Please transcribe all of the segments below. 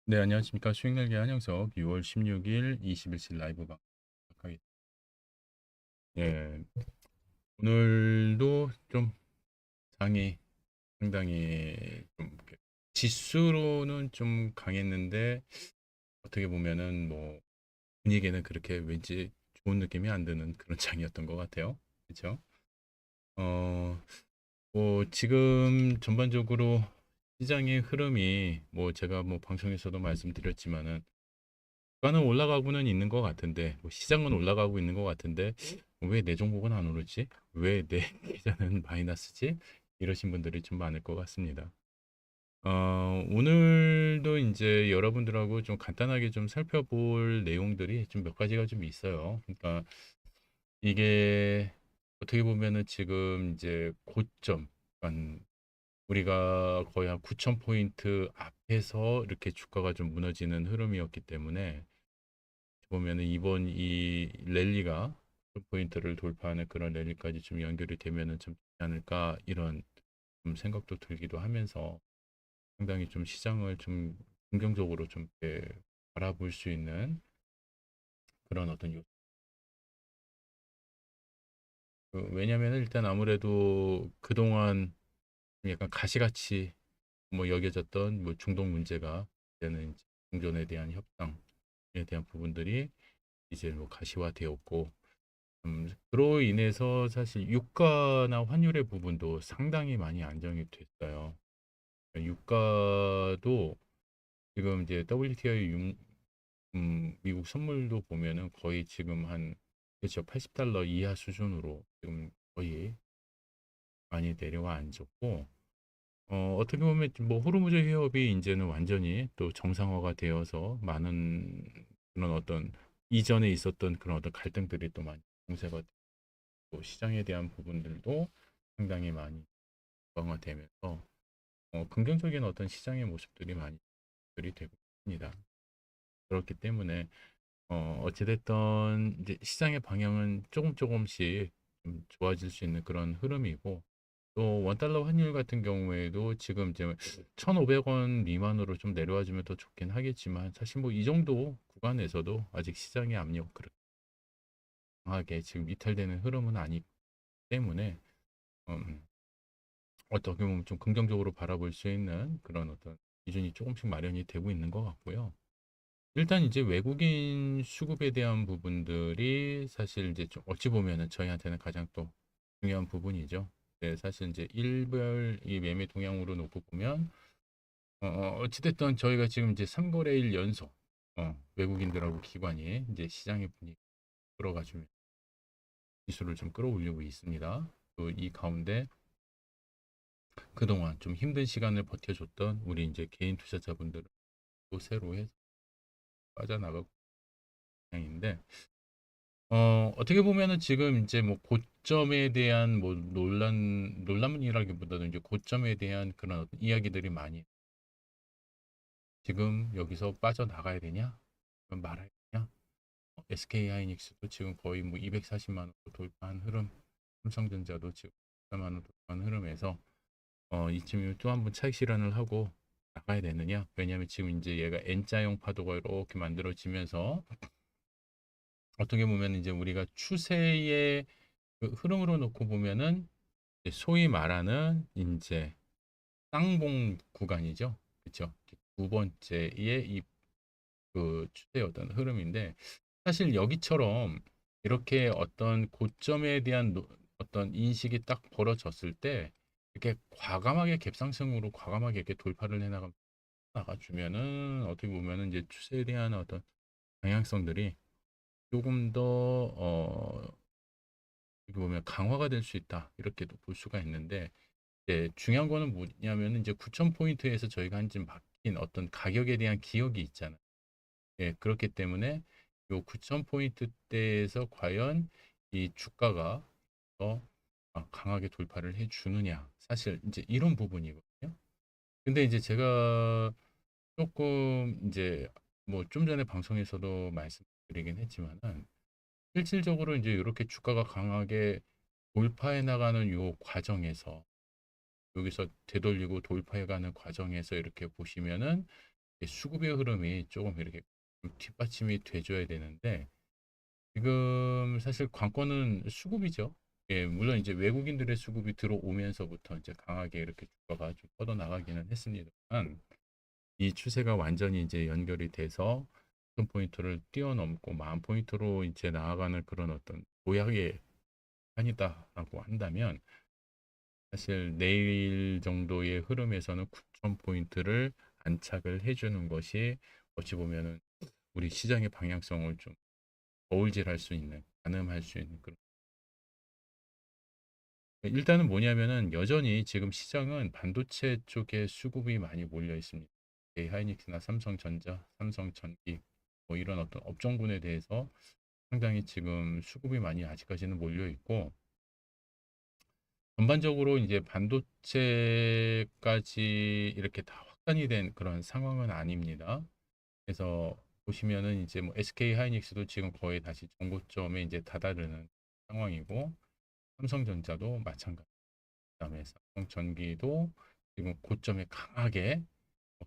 네, 안녕하십니까. 수익날개 한영석 6월 16일 20일치 라이브 방송하겠습니다. 예, 오늘도 좀 장이 상당히 좀 이렇게 지수로는 좀 강했는데 어떻게 보면은 뭐 분위기는 그렇게 왠지 좋은 느낌이 안 드는 그런 장이었던 것 같아요. 그렇죠? 어, 뭐 지금 전반적으로 시장의 흐름이 뭐 제가 뭐 방송에서도 말씀드렸지만은 주가는 올라가고는 있는 것 같은데, 뭐 시장은 올라가고 있는 것 같은데, 왜 내 종목은 안 오르지? 왜 내 계좌는 마이너스지? 이러신 분들이 좀 많을 것 같습니다. 오늘도 이제 여러분들하고 좀 간단하게 좀 살펴볼 내용들이 좀 몇 가지가 좀 있어요. 그러니까 이게 어떻게 보면은 지금 이제 고점, 그러니까 우리가 거의 한 9,000포인트 앞에서 이렇게 주가가 좀 무너지는 흐름이었기 때문에 보면은 이번 이 랠리가 포인트를 돌파하는 그런 랠리까지 좀 연결이 되면은 좀 좋지 않을까 이런 좀 생각도 들기도 하면서 상당히 좀 시장을 좀 긍정적으로 좀 이렇게 바라볼 수 있는 그런 어떤 왜냐면은 일단 아무래도 그동안 약간 가시같이 뭐 여겨졌던 뭐 중동 문제가 이제는 이제 공존에 대한 협상에 대한 부분들이 이제 뭐 가시화되었고 그로 인해서 사실 유가나 환율의 부분도 상당히 많이 안정이 됐어요. 유가도 지금 이제 WTI 미국 선물도 보면은 거의 지금 한 그렇죠. $80 이하 수준으로 지금 거의 많이 내려와 앉았고 어떻게 보면 뭐 호르무즈 해협이 이제는 완전히 또 정상화가 되어서 많은 그런 어떤 이전에 있었던 그런 어떤 갈등들이 또 많이 봉쇄가 또 시장에 대한 부분들도 상당히 많이 강화되면서 긍정적인 어떤 시장의 모습들이 많이 들이 되고 있습니다. 그렇기 때문에 어찌됐든 이제 시장의 방향은 조금씩 좀 좋아질 수 있는 그런 흐름이고 또 원달러 환율 같은 경우에도 지금 이제 1,500원 미만으로 좀 내려와주면 더 좋긴 하겠지만 사실 뭐 이 정도 구간에서도 아직 시장의 압력 그렇게 강하게 지금 이탈되는 흐름은 아니기 때문에 음, 어떻게 보면 좀 긍정적으로 바라볼 수 있는 그런 어떤 기준이 조금씩 마련이 되고 있는 것 같고요. 일단 이제 외국인 수급에 대한 부분들이 사실 이제 좀 어찌 보면은 저희한테는 가장 또 중요한 부분이죠. 네, 사실 이제 일별 이 매매 동향으로 놓고 보면 어찌됐든 저희가 지금 이제 3거래일 연속 외국인들하고 기관이 이제 시장의 분위기 끌어가지고 지수를 좀 끌어올리고 있습니다. 또 이 가운데 그동안 좀 힘든 시간을 버텨줬던 우리 이제 개인 투자자분들은 또 새로 해서 빠져나가고 있는데 어떻게 보면은 지금 이제 뭐 고점에 대한 뭐 논란이라기보다는 이제 고점에 대한 그런 어떤 이야기들이 많이 지금 여기서 빠져나가야 되냐? 그럼 말아야 되냐? SK 하이닉스도 지금 거의 뭐 240만 원 돌파한 흐름, 삼성전자도 지금 4만 원 돌파한 흐름에서 이쯤이면 또 한번 차익 실현을 하고 나가야 되느냐? 왜냐하면 지금 이제 얘가 N자형 파도가 이렇게 만들어지면서 어떻게 보면 이제 우리가 추세의 그 흐름으로 놓고 보면은 소위 말하는 이제 쌍봉 구간이죠. 그렇죠? 두 번째의 이 그 추세의 어떤 흐름인데 사실 여기처럼 이렇게 어떤 고점에 대한 어떤 인식이 딱 벌어졌을 때 이렇게 과감하게 갭상승으로 과감하게 이렇게 돌파를 나가주면은 어떻게 보면은 이제 추세에 대한 어떤 방향성들이 조금 더 어떻게 보면 강화가 될 수 있다 이렇게도 볼 수가 있는데 중요한 거는 뭐냐면 이제 9,000포인트에서 저희가 한 지 바뀐 어떤 가격에 대한 기억이 있잖아요. 예, 그렇기 때문에 요 9,000포인트대에서 과연 이 주가가 더 강하게 돌파를 해 주느냐. 사실 이제 이런 부분이거든요. 근데 이제 제가 조금 이제 뭐 좀 전에 방송에서도 말씀드리긴 했지만은 실질적으로 이제 이렇게 주가가 강하게 돌파해 나가는 요 과정에서 여기서 되돌리고 돌파해가는 과정에서 이렇게 보시면은 수급의 흐름이 조금 이렇게 좀 뒷받침이 돼줘야 되는데 지금 사실 관건은 수급이죠. 예, 물론 이제 외국인들의 수급이 들어오면서부터 이제 강하게 이렇게 주가가 좀 뻗어 나가기는 했습니다만 이 추세가 완전히 이제 연결이 돼서 1,000포인트를 뛰어넘고 10,000포인트로 이제 나아가는 그런 어떤 도약의 판이다라고 한다면 사실 내일 정도의 흐름에서는 9,000포인트를 안착을 해주는 것이 어찌 보면은 우리 시장의 방향성을 좀 어울질할 수 있는, 가늠할 수 있는 그런. 일단은 뭐냐면은 여전히 지금 시장은 반도체 쪽에 수급이 많이 몰려 있습니다. 하이닉스나 삼성전자, 삼성전기 뭐 이런 어떤 업종군에 대해서 상당히 지금 수급이 많이 아직까지는 몰려 있고 전반적으로 이제 반도체까지 이렇게 다 확산이 된 그런 상황은 아닙니다. 그래서 보시면은 이제 뭐 SK 하이닉스도 지금 거의 다시 정고점에 이제 다다르는 상황이고 삼성전자도 마찬가지. 그다음에 삼성전기도 지금 고점에 강하게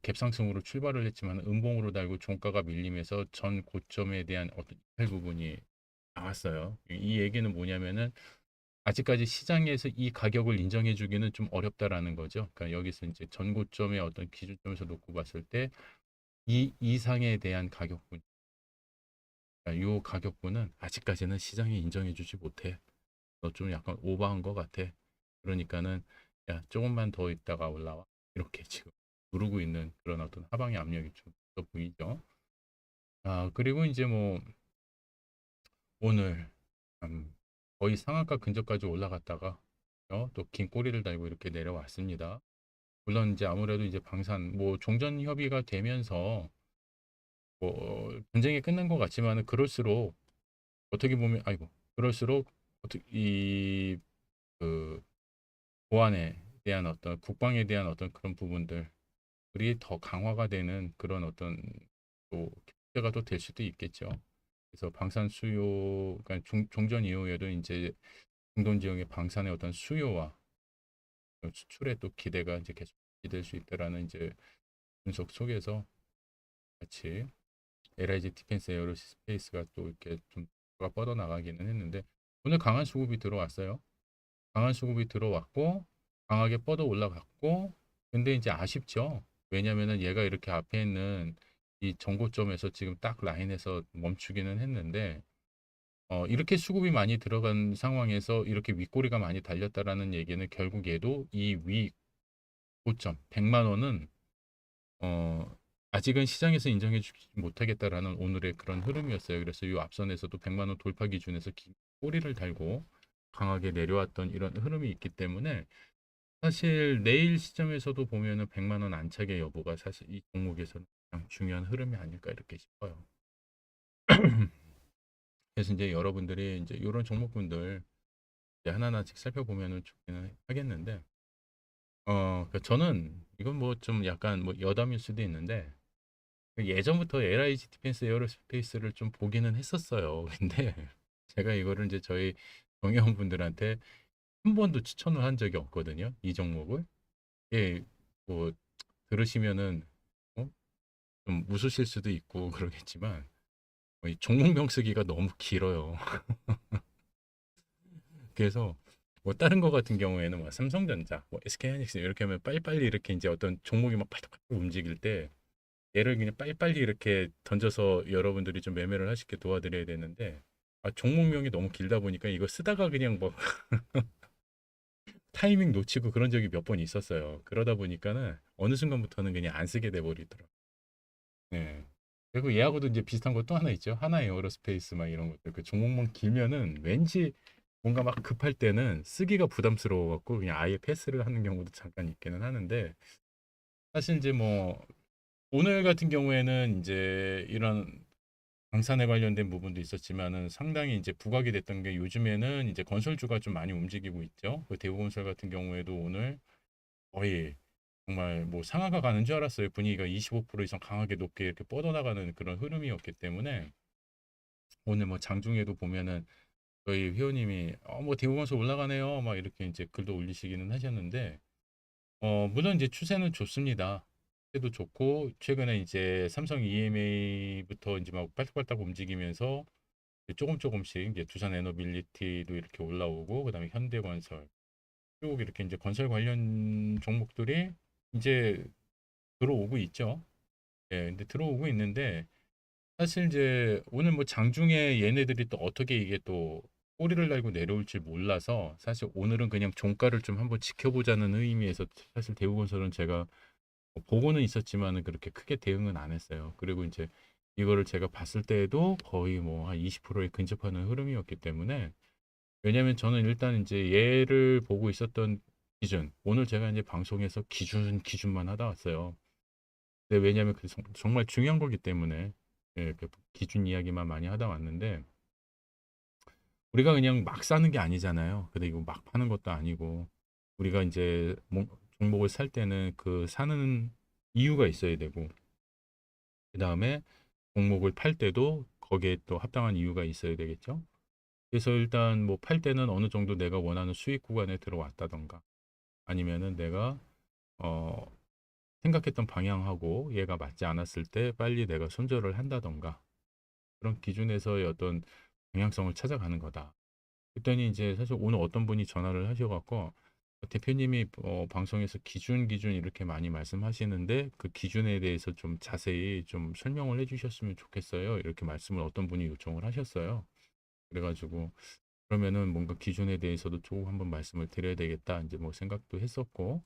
갭상승으로 출발을 했지만 음봉으로 달고 종가가 밀리면서 전 고점에 대한 어떤 이탈 부분이 나왔어요. 이 얘기는 뭐냐면은 아직까지 시장에서 이 가격을 인정해 주기는 좀 어렵다라는 거죠. 그러니까 여기서 이제 전 고점의 어떤 기준점에서 놓고 봤을 때 이 이상에 대한 가격군, 그러니까 요 가격군은 아직까지는 시장이 인정해 주지 못해. 너 좀 약간 오버한 것 같아. 그러니까는 야 조금만 더 있다가 올라와. 이렇게 지금 누르고 있는 그런 어떤 하방의 압력이 좀 있어 보이죠. 아 그리고 이제 뭐 오늘 거의 상한가 근처까지 올라갔다가 또 긴 꼬리를 달고 이렇게 내려왔습니다. 물론 이제 아무래도 이제 방산 뭐 종전 협의가 되면서 뭐 전쟁이 끝난 것 같지만은 그럴수록 어떻게 보면 아이고 그럴수록 어떻게 이그 보안에 대한 어떤 국방에 대한 어떤 그런 부분들이 더 강화가 되는 그런 어떤 또 기회가 또 될 수도 있겠죠. 그래서 방산 수요, 그러니까 종전 이후에도 이제 중동 지역의 방산의 어떤 수요와 수출에 또 기대가 이제 계속 될 수 있다라는 이제 분석 속에서 같이 LIG 디펜스 에어로스페이스가 또 이렇게 좀 뻗어 나가기는 했는데 오늘 강한 수급이 들어왔어요. 강한 수급이 들어왔고 강하게 뻗어 올라갔고 근데 이제 아쉽죠. 왜냐면은 얘가 이렇게 앞에 있는 이 정고점에서 지금 딱 라인에서 멈추기는 했는데 이렇게 수급이 많이 들어간 상황에서 이렇게 윗꼬리가 많이 달렸다라는 얘기는 결국 얘도 이 위 고점 100만 원은 어 아직은 시장에서 인정해 주지 못하겠다라는 오늘의 그런 흐름이었어요. 그래서 이 앞선에서도 100만 원 돌파 기준에서 꼬리를 달고 강하게 내려왔던 이런 흐름이 있기 때문에 사실 내일 시점에서도 보면은 100만 원 안착의 여부가 사실 이 종목에서는 가장 중요한 흐름이 아닐까 이렇게 싶어요. 그래서 이제 여러분들이 이제 이런 종목군들 이제 하나하나씩 살펴보면은 좋기는 하겠는데 그러니까 저는 이건 뭐 좀 약간 뭐 여담일 수도 있는데 예전부터 LIG 디펜스 에어로스페이스를 좀 보기는 했었어요. 근데 제가 이거를 이제 저희 동료분들한테 한 번도 추천을 한 적이 없거든요. 이 종목을. 예, 뭐 들으시면은 어? 좀 웃으실 수도 있고 그러겠지만 이 종목명 쓰기가 너무 길어요. 그래서 뭐 다른 거 같은 경우에는 뭐 삼성전자, 뭐 SK하이닉스 이렇게 하면 빨리빨리 이렇게 이제 어떤 종목이 막 팔딱팔딱 움직일 때 얘를 그냥 빨리빨리 이렇게 던져서 여러분들이 좀 매매를 하시게 도와드려야 되는데 종목명이 너무 길다 보니까 이거 쓰다가 그냥 뭐 타이밍 놓치고 그런 적이 몇 번 있었어요. 그러다 보니까는 어느 순간부터는 그냥 안 쓰게 돼 버리더라고요. 네. 그리고 얘하고도 이제 비슷한 거 또 하나 있죠. 하나 에어로스페이스 막 이런 것들. 그 종목만 길면은 왠지 뭔가 막 급할 때는 쓰기가 부담스러워 갖고 그냥 아예 패스를 하는 경우도 잠깐 있기는 하는데 사실 이제 뭐 오늘 같은 경우에는 이제 이런 방산에 관련된 부분도 있었지만은 상당히 이제 부각이 됐던 게 요즘에는 이제 건설주가 좀 많이 움직이고 있죠. 그 대우건설 같은 경우에도 오늘 거의 정말 뭐 상하가 가는 줄 알았어요. 분위기가 25% 이상 강하게 높게 이렇게 뻗어나가는 그런 흐름이었기 때문에 오늘 뭐 장중에도 보면은 저희 회원님이 뭐 대우건설 올라가네요. 막 이렇게 이제 글도 올리시기는 하셨는데 물론 이제 추세는 좋습니다. 때도 좋고 최근에 이제 삼성 EMA부터 이제 막 빨딱빨딱 움직이면서 이제 조금씩 이제 두산 에너빌리티도 이렇게 올라오고 그다음에 현대건설 쭉 이렇게 이제 건설 관련 종목들이 이제 들어오고 있죠. 예, 근데 들어오고 있는데 사실 이제 오늘 뭐 장중에 얘네들이 또 어떻게 이게 또 꼬리를 날고 내려올지 몰라서 사실 오늘은 그냥 종가를 좀 한번 지켜보자는 의미에서 사실 대우건설은 제가 보고는 있었지만은 그렇게 크게 대응은 안 했어요. 그리고 이제 이거를 제가 봤을 때에도 거의 뭐 한 20%에 근접하는 흐름이었기 때문에 왜냐면 저는 일단 이제 얘를 보고 있었던 기준 오늘 제가 이제 방송에서 기준만 하다 왔어요. 근데 왜냐면 그 정말 중요한 거기 때문에 예, 그 기준 이야기만 많이 하다 왔는데 우리가 그냥 막 사는 게 아니잖아요. 근데 이거 막 파는 것도 아니고 우리가 이제 종목을 살 때는 그 사는 이유가 있어야 되고 그 다음에 종목을 팔 때도 거기에 또 합당한 이유가 있어야 되겠죠. 그래서 일단 뭐 팔 때는 어느 정도 내가 원하는 수익 구간에 들어왔다던가 아니면은 내가 어 생각했던 방향하고 얘가 맞지 않았을 때 빨리 내가 손절을 한다던가 그런 기준에서의 어떤 방향성을 찾아가는 거다. 그랬더니 이제 사실 오늘 어떤 분이 전화를 하셔갖고 대표님이 방송에서 기준 이렇게 많이 말씀하시는데 그 기준에 대해서 좀 자세히 좀 설명을 해주셨으면 좋겠어요. 이렇게 말씀을 어떤 분이 요청을 하셨어요. 그래가지고 그러면은 뭔가 기준에 대해서도 조금 한번 말씀을 드려야 되겠다 이제 뭐 생각도 했었고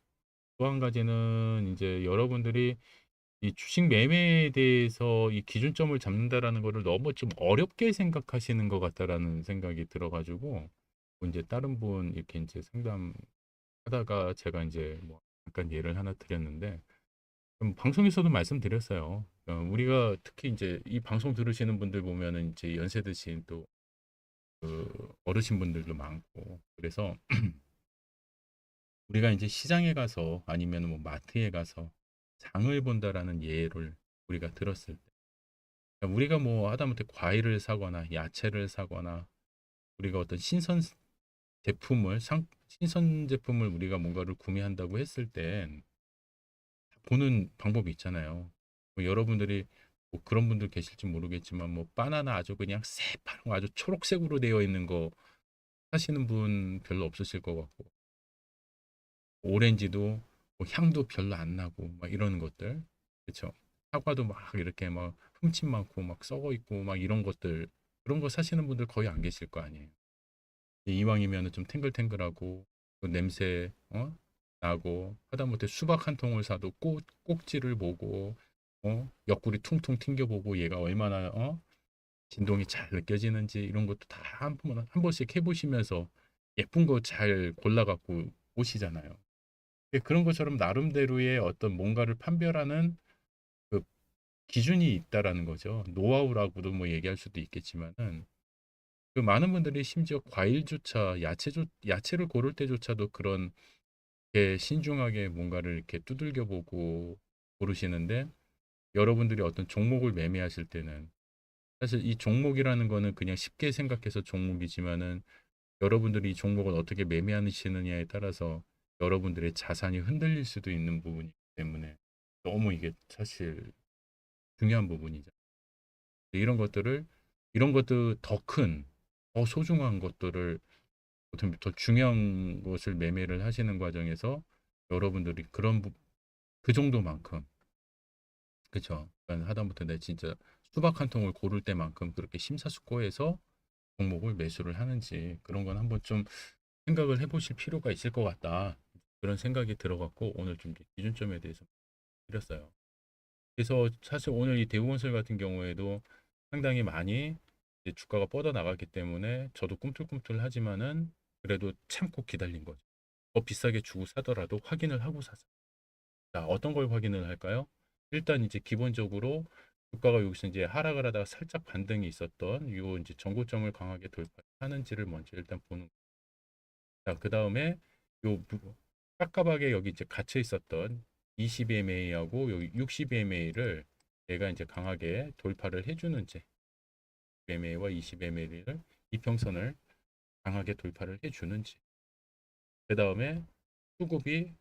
또 한 가지는 이제 여러분들이 이 주식 매매에 대해서 이 기준점을 잡는다라는 거를 너무 좀 어렵게 생각하시는 것 같다라는 생각이 들어가지고 뭐 이제 다른 분 이렇게 이제 상담하다가 제가 이제 뭐 잠깐 예를 하나 드렸는데 방송에서도 말씀드렸어요. 우리가 특히 이제 이 방송 들으시는 분들 보면은 이제 연세 드신 또 그 어르신 분들도 많고 그래서 우리가 이제 시장에 가서 아니면 뭐 마트에 가서 장을 본다라는 예를 우리가 들었을 때 그러니까 우리가 뭐 하다못해 과일을 사거나 야채를 사거나 우리가 어떤 신선 제품을 우리가 뭔가를 구매한다고 했을 땐 보는 방법이 있잖아요. 뭐 여러분들이 뭐 그런 분들 계실지 모르겠지만 뭐 바나나 아주 그냥 새파랗고 아주 초록색으로 되어 있는 거 사시는 분 별로 없으실 것 같고 오렌지도 뭐 향도 별로 안 나고 막 이런 것들 그렇죠. 사과도 막 이렇게 막 흠집 많고 막 썩어 있고 막 이런 것들 그런 거 사시는 분들 거의 안 계실 거 아니에요. 이왕이면은 좀 탱글탱글하고 그 냄새 나고 하다못해 수박 한 통을 사도 꼭지를 보고 옆구리 퉁퉁 튕겨보고 얘가 얼마나 진동이 잘 느껴지는지 이런 것도 다 한 번씩 해보시면서 예쁜 거 잘 골라갖고 오시잖아요. 그런 것처럼 나름대로의 어떤 뭔가를 판별하는 그 기준이 있다라는 거죠. 노하우라고도 뭐 얘기할 수도 있겠지만은 그 많은 분들이 심지어 과일조차 야채를 고를 때조차도 그런 게 신중하게 뭔가를 이렇게 두들겨 보고 고르시는데 여러분들이 어떤 종목을 매매하실 때는 사실 이 종목이라는 거는 그냥 쉽게 생각해서 종목이지만은 여러분들이 이 종목을 어떻게 매매하시느냐에 따라서 여러분들의 자산이 흔들릴 수도 있는 부분이기 때문에 너무 이게 사실 중요한 부분이죠. 이런 것들 더 소중한 것들을 더 중요한 것을 매매를 하시는 과정에서 여러분들이 그 정도만큼 그쵸? 그러니까 하다못해 내 진짜 수박 한 통을 고를 때만큼 그렇게 심사숙고해서 종목을 매수를 하는지 그런 건 한번 좀 생각을 해보실 필요가 있을 것 같다. 그런 생각이 들어갖고 오늘 좀 기준점에 대해서 드렸어요. 그래서 사실 오늘 이 대우건설 같은 경우에도 상당히 많이 이제 주가가 뻗어 나갔기 때문에 저도 꿈틀꿈틀하지만은 그래도 참고 기다린 거죠. 더 비싸게 주고 사더라도 확인을 하고 샀어요. 자, 어떤 걸 확인을 할까요? 일단 이제 기본적으로 주가가 여기서 이제 하락을 하다가 살짝 반등이 있었던 요 이제 전고점을 강하게 돌파하는지를 먼저 일단 보는. 자, 그 다음에 요 깝깝하게 여기 이제 갇혀 있었던 20MA하고 여기 60MA를 얘가 이제 강하게 돌파를 해주는지 MA와 20MA를 이평선을 강하게 돌파를 해주는지 그 다음에 수급이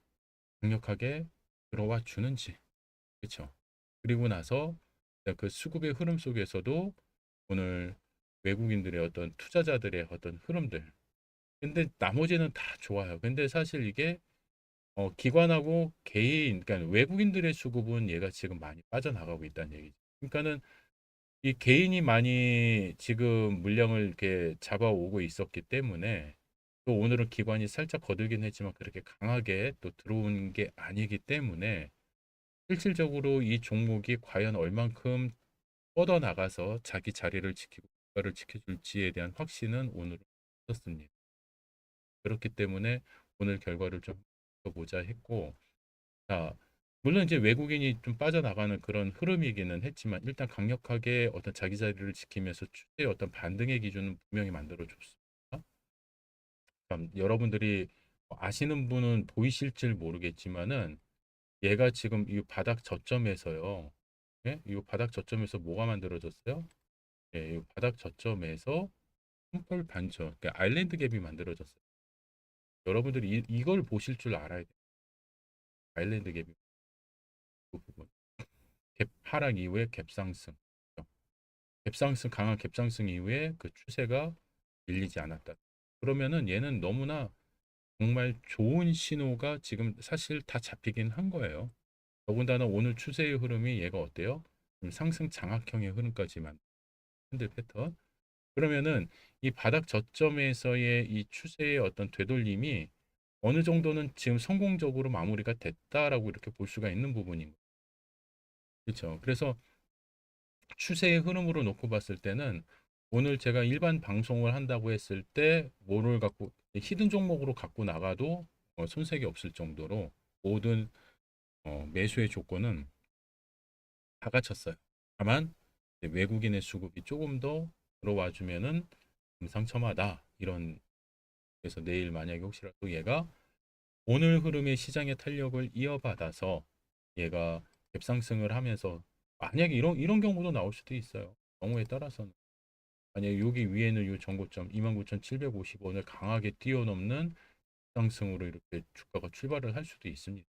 강력하게 들어와 주는지 그쵸. 그리고 나서 그 수급의 흐름 속에서도 오늘 외국인들의 어떤 투자자들의 어떤 흐름들. 근데 나머지는 다 좋아요. 근데 사실 이게 기관하고 개인, 그러니까 외국인들의 수급은 얘가 지금 많이 빠져나가고 있다는 얘기죠. 그러니까는 이 개인이 많이 지금 물량을 이렇게 잡아오고 있었기 때문에 또 오늘은 기관이 살짝 거들긴 했지만 그렇게 강하게 또 들어온 게 아니기 때문에 실질적으로 이 종목이 과연 얼만큼 뻗어나가서 자기 자리를 지키고 국가를 지켜줄지에 대한 확신은 오늘 없었습니다. 그렇기 때문에 오늘 결과를 좀 보자 했고, 자, 물론 이제 외국인이 좀 빠져나가는 그런 흐름이기는 했지만 일단 강력하게 어떤 자기 자리를 지키면서 추세의 어떤 반등의 기준은 분명히 만들어줬습니다. 여러분들이 아시는 분은 보이실지 모르겠지만은 얘가 지금 이 바닥 저점에서요. 예? 이 바닥 저점에서 뭐가 만들어졌어요? 예, 이 바닥 저점에서 홈볼 반전, 그러니까 아일랜드 갭이 만들어졌어요. 여러분들이 이걸 보실 줄 알아야 돼요. 아일랜드 갭이 그 부분. 갭 하락 이후에 갭 상승. 갭 상승, 강한 갭 상승 이후에 그 추세가 밀리지 않았다. 그러면은 얘는 너무나 정말 좋은 신호가 지금 사실 다 잡히긴 한 거예요. 더군다나 오늘 추세의 흐름이 얘가 어때요? 상승 장악형의 흐름까지만 핸들 패턴. 그러면은 이 바닥 저점에서의 이 추세의 어떤 되돌림이 어느 정도는 지금 성공적으로 마무리가 됐다라고 이렇게 볼 수가 있는 부분인 거죠. 그렇죠. 그래서 추세의 흐름으로 놓고 봤을 때는 오늘 제가 일반 방송을 한다고 했을 때 뭐를 갖고 히든 종목으로 갖고 나가도 손색이 없을 정도로 모든 매수의 조건은 다 갖췄어요. 다만 외국인의 수급이 조금 더 들어와 주면은 금상첨화다 이런. 그래서 내일 만약에 혹시라도 얘가 오늘 흐름의 시장의 탄력을 이어받아서 얘가 갭상승을 하면서 만약에 이런 경우도 나올 수도 있어요. 경우에 따라서는 만약에 여기 위에는 이 전고점 29,750원을 강하게 뛰어넘는 상승으로 이렇게 주가가 출발을 할 수도 있습니다.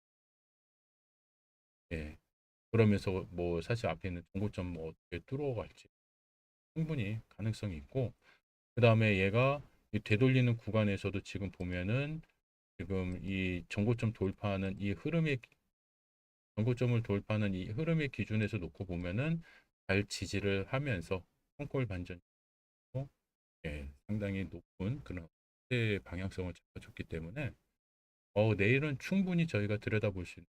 예. 그러면서 뭐 사실 앞에 있는 전고점 뭐 어떻게 뚫어갈지 충분히 가능성이 있고, 그 다음에 얘가 이 되돌리는 구간에서도 지금 보면은 지금 이 전고점 돌파하는 이 흐름의 전고점을 돌파하는 이 흐름의 기준에서 놓고 보면은 잘 지지를 하면서 손골 반전이고, 예, 상당히 높은 그런 방향성을 잡아줬기 때문에 내일은 충분히 저희가 들여다볼 수 있는.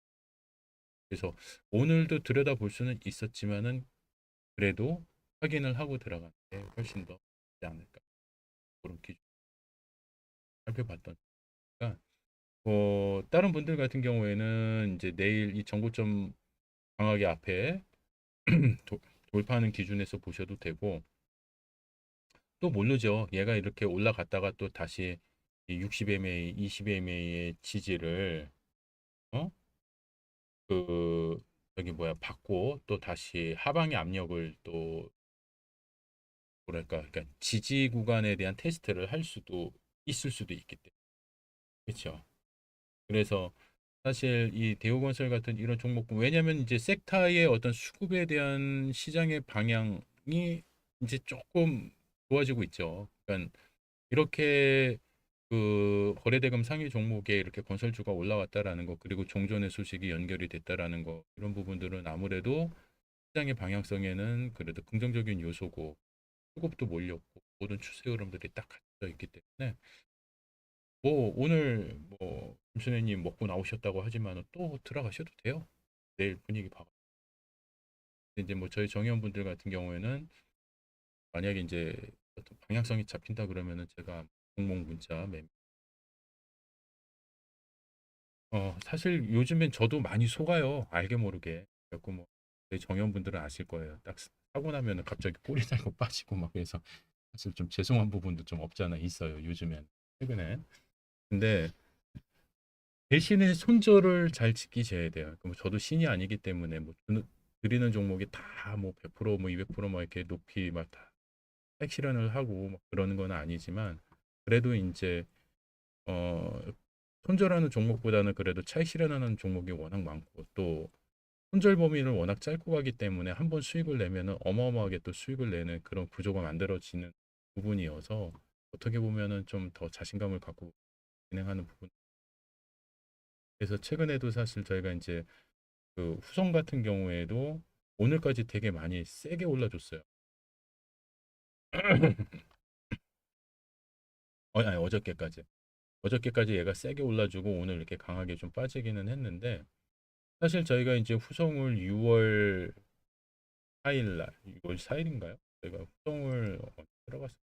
그래서 오늘도 들여다볼 수는 있었지만은 그래도 확인을 하고 들어가는 게 훨씬 더 낫지 않을까 그런 기준 살펴봤던. 거니까 다른 분들 같은 경우에는 이제 내일 이 정고점 강하게 앞에 도, 돌파하는 기준에서 보셔도 되고, 또 모르죠. 얘가 이렇게 올라갔다가 또 다시 60MA, 20MA의 지지를 어? 그 여기 뭐야 받고 또 다시 하방의 압력을 또 뭐랄까, 그러니까 지지 구간에 대한 테스트를 할 수도 있을 수도 있기 때문에. 그렇죠. 그래서 사실 이 대우건설 같은 이런 종목군, 왜냐하면 이제 섹타의 어떤 수급에 대한 시장의 방향이 이제 조금 좋아지고 있죠. 그러니까 이렇게 그 거래대금 상위 종목에 이렇게 건설주가 올라왔다라는 거, 그리고 종전의 소식이 연결이 됐다라는 거, 이런 부분들은 아무래도 시장의 방향성에는 그래도 긍정적인 요소고, 수급도 몰렸고 모든 추세 흐름들이 딱 갖춰져 있기 때문에 뭐 오늘 뭐 김순애님 먹고 나오셨다고 하지만 또 들어가셔도 돼요. 내일 분위기 봐. 이제 뭐 저희 정의원분들 같은 경우에는 만약에 이제 어떤 방향성이 잡힌다 그러면은 제가 공목 문자 사실 요즘엔 저도 많이 속아요. 알게 모르게. 그래갖고 뭐 저희 정의원분들은 아실 거예요. 딱 사고 나면은 갑자기 꼬리 달고 빠지고 막 그래서 사실 좀 죄송한 부분도 좀 없지 않아 있어요. 요즘엔 최근에. 근데 대신에 손절을 잘 지키셔야 돼요. 그럼 저도 신이 아니기 때문에 뭐 드리는 종목이 다 뭐 100%뭐 200%막 이렇게 높이 막다 핵실현을 하고 막 그러는 건 아니지만 그래도 이제 어 손절하는 종목보다는 그래도 차익 실현하는 종목이 워낙 많고 또 손절 범위를 워낙 짧고 가기 때문에 한 번 수익을 내면은 어마어마하게 또 수익을 내는 그런 구조가 만들어지는 부분이어서 어떻게 보면은 좀 더 자신감을 갖고 진행하는 부분. 그래서 최근에도 사실 저희가 이제 그 후성 같은 경우에도 오늘까지 되게 많이 세게 올라줬어요. 아니, 어저께까지. 어저께까지 얘가 세게 올라주고 오늘 이렇게 강하게 좀 빠지기는 했는데 사실 저희가 이제 후성을 6월 4일 날, 6월 4일인가요? 저희가 후성을 들어갔어요.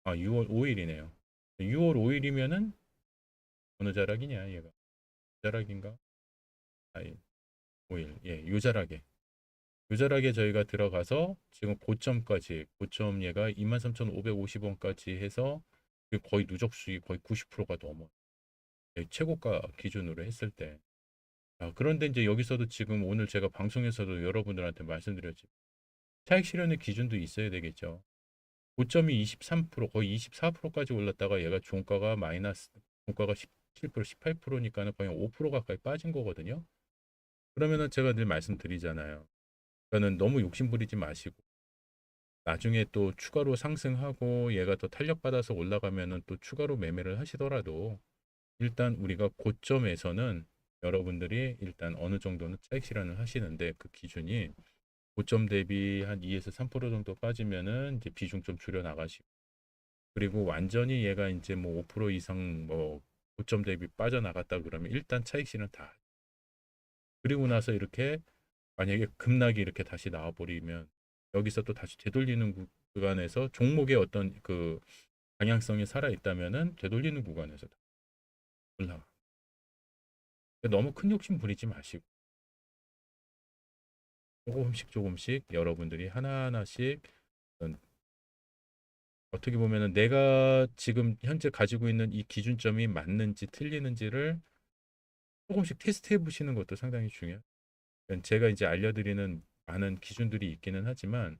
아, 6월 5일이네요. 6월 5일이면은 어느 자락이냐, 얘가. 자락인가? 4일, 5일. 예, 요자락에. 요자락에 저희가 들어가서 지금 고점 얘가 23,550원까지 해서 거의 누적 수익 거의 90%가 넘어. 예, 최고가 기준으로 했을 때. 아, 그런데 이제 여기서도 지금 오늘 제가 방송에서도 여러분들한테 말씀드렸지. 차익 실현의 기준도 있어야 되겠죠. 고점이 23% 거의 24%까지 올랐다가 얘가 종가가 마이너스 종가가 17% 18%니까는 거의 5% 가까이 빠진 거거든요. 그러면은 제가 늘 말씀드리잖아요. 그러니까는 너무 욕심 부리지 마시고 나중에 또 추가로 상승하고 얘가 더 탄력받아서 올라가면은 또 추가로 매매를 하시더라도 일단 우리가 고점에서는 여러분들이 일단 어느 정도는 차익 실현을 하시는데 그 기준이 고점 대비 한 2에서 3% 정도 빠지면은 이제 비중 좀 줄여 나가시고 그리고 완전히 얘가 이제 뭐 5% 이상 뭐 고점 대비 빠져나갔다 그러면 일단 차익 실현 다 그리고 나서 이렇게 만약에 급락이 이렇게 다시 나와버리면 여기서 또 다시 되돌리는 구간에서 종목의 어떤 그 방향성이 살아 있다면은 되돌리는 구간에서 올라가. 너무 큰 욕심 부리지 마시고 조금씩 조금씩 여러분들이 하나하나씩 어떻게 보면은 내가 지금 현재 가지고 있는 이 기준점이 맞는지 틀리는지를 조금씩 테스트해 보시는 것도 상당히 중요해요. 제가 이제 알려드리는 많은 기준들이 있기는 하지만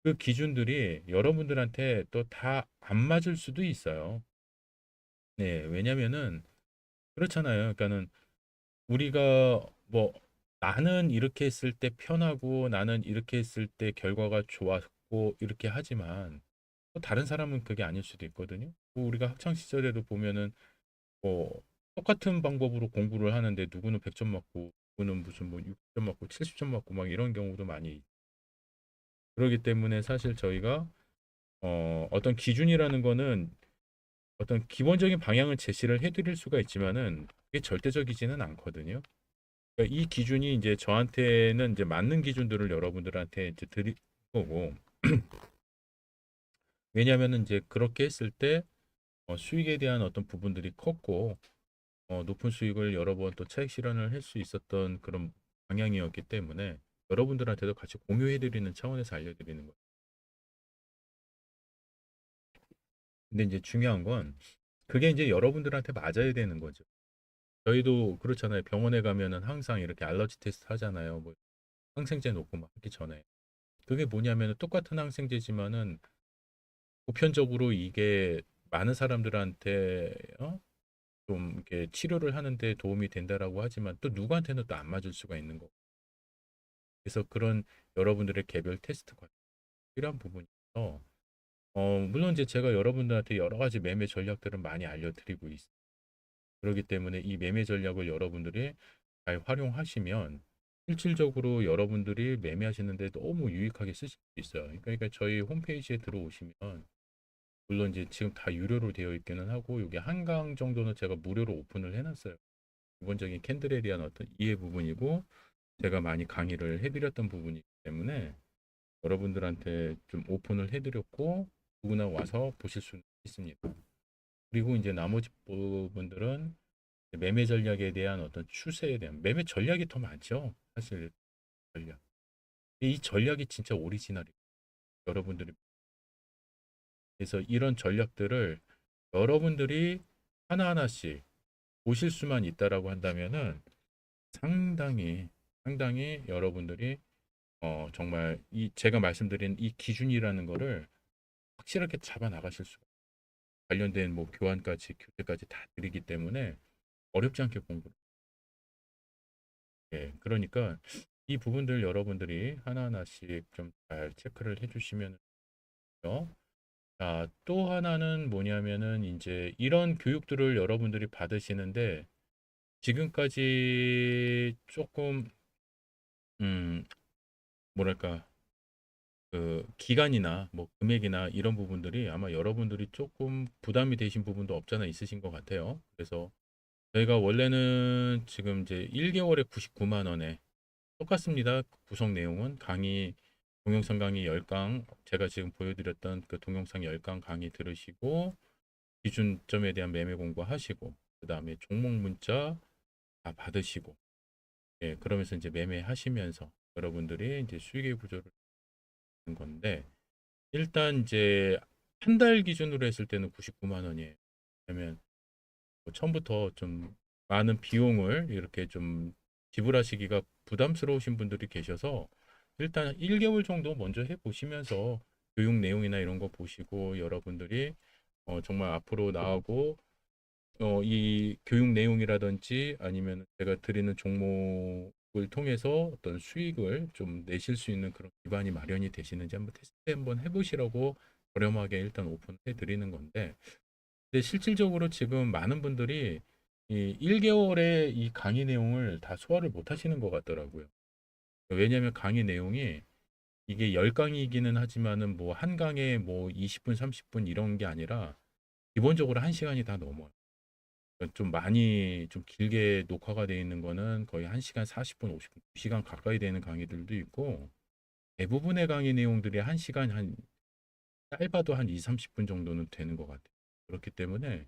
그 기준들이 여러분들한테 또 다 안 맞을 수도 있어요. 네, 왜냐면은 그렇잖아요. 그러니까는 우리가 뭐 나는 이렇게 했을 때 편하고 나는 이렇게 했을 때 결과가 좋았고 이렇게 하지만 또 다른 사람은 그게 아닐 수도 있거든요. 뭐 우리가 학창 시절에도 보면은 뭐 똑같은 방법으로 공부를 하는데 누구는 100점 맞고 누구는 무슨 뭐 60점 맞고 70점 맞고 막 이런 경우도 많이 그러기 때문에 사실 저희가 어떤 기준이라는 거는 어떤 기본적인 방향을 제시를 해드릴 수가 있지만은 그게 절대적이지는 않거든요. 그러니까 이 기준이 이제 저한테는 이제 맞는 기준들을 여러분들한테 이제 드릴 거고 왜냐하면은 이제 그렇게 했을 때 수익에 대한 어떤 부분들이 컸고 높은 수익을 여러 번 또 차익 실현을 할 수 있었던 그런 방향이었기 때문에 여러분들한테도 같이 공유해드리는 차원에서 알려드리는 거예요. 근데 이제 중요한 건 그게 이제 여러분들한테 맞아야 되는 거죠. 저희도 그렇잖아요. 병원에 가면은 항상 이렇게 알러지 테스트 하잖아요. 뭐 항생제 놓고 막 하기 전에. 그게 뭐냐면은 똑같은 항생제지만은 보편적으로 이게 많은 사람들한테 좀 이렇게 치료를 하는데 도움이 된다라고 하지만 또 누구한테는 또 안 맞을 수가 있는 거. 그래서 그런 여러분들의 개별 테스트가 필요한 부분이어서 물론 이제 제가 여러분들한테 여러 가지 매매 전략들을 많이 알려드리고 있어요. 그렇기 때문에 이 매매 전략을 여러분들이 잘 활용하시면 실질적으로 여러분들이 매매하시는데 너무 유익하게 쓰실 수 있어요. 그러니까 저희 홈페이지에 들어오시면 물론 이제 지금 다 유료로 되어 있기는 하고 여기 한강 정도는 제가 무료로 오픈을 해놨어요. 기본적인 캔들에 대한 어떤 이해 부분이고 제가 많이 강의를 해드렸던 부분이기 때문에 여러분들한테 좀 오픈을 해드렸고 누구나 와서 보실 수 있습니다. 그리고 이제 나머지 부분들은 매매 전략에 대한 어떤 추세에 대한 매매 전략이 더 많죠. 사실 전략. 이 전략이 진짜 오리지널이에요. 여러분들이 그래서 이런 전략들을 여러분들이 하나하나씩 보실 수만 있다라고 한다면은 상당히 상당히 여러분들이 정말 이 제가 말씀드린 이 기준이라는 거를 확실하게 잡아 나가실 수가 관련된 뭐 교환까지 교재까지 다 드리기 때문에 어렵지 않게 공부 예. 그러니까 이 부분들 여러분들이 하나하나씩 좀 잘 체크를 해 주시면 요. 자, 또 하나는 뭐냐면은 인제 이런 교육들을 여러분들이 받으시는데 지금까지 쪼끔 음 뭐랄까 그 기간이나 뭐 금액이나 이런 부분들이 아마 여러분들이 쪼끔 부담이 되신 부분도 없지 않아 있으신 것 같아요. 그래서 저희가 원래는 지금 이제 1 개월에 99만 원에 똑같습니다. 구성 내용은 강의 동영상 강의 10강 제가 지금 보여드렸던 그 동영상 10강 강의 들으시고 기준점에 대한 매매 공부하시고 그다음에 종목 문자 다 받으시고 예 그러면서 이제 매매하시면서 여러분들이 이제 수익의 구조를 하는 건데 일단 이제 한 달 기준으로 했을 때는 99만 원이에요. 왜냐면 뭐 처음부터 좀 많은 비용을 이렇게 좀 지불하시기가 부담스러우신 분들이 계셔서 일단 1개월 정도 먼저 해 보시면서 교육 내용이나 이런 거 보시고 여러분들이 정말 앞으로 나가고 이 교육 내용이라든지 아니면 제가 드리는 종목을 통해서 어떤 수익을 좀 내실 수 있는 그런 기반이 마련이 되시는지 한번 테스트 한번 해 보시라고 저렴하게 일단 오픈해 드리는 건데 근데 실질적으로 지금 많은 분들이 이 1개월의 이 강의 내용을 다 소화를 못 하시는 것 같더라고요. 왜냐하면 강의 내용이 이게 10강이기는 하지만은 뭐 한 강에 뭐 20분, 30분 이런 게 아니라 기본적으로 1시간이 다 넘어요. 그러니까 좀 많이 좀 길게 녹화가 되어 있는 거는 거의 1시간 40분, 50분, 2시간 가까이 되는 강의들도 있고 대부분의 강의 내용들이 1시간 한 짧아도 한 2, 30분 정도는 되는 것 같아요. 그렇기 때문에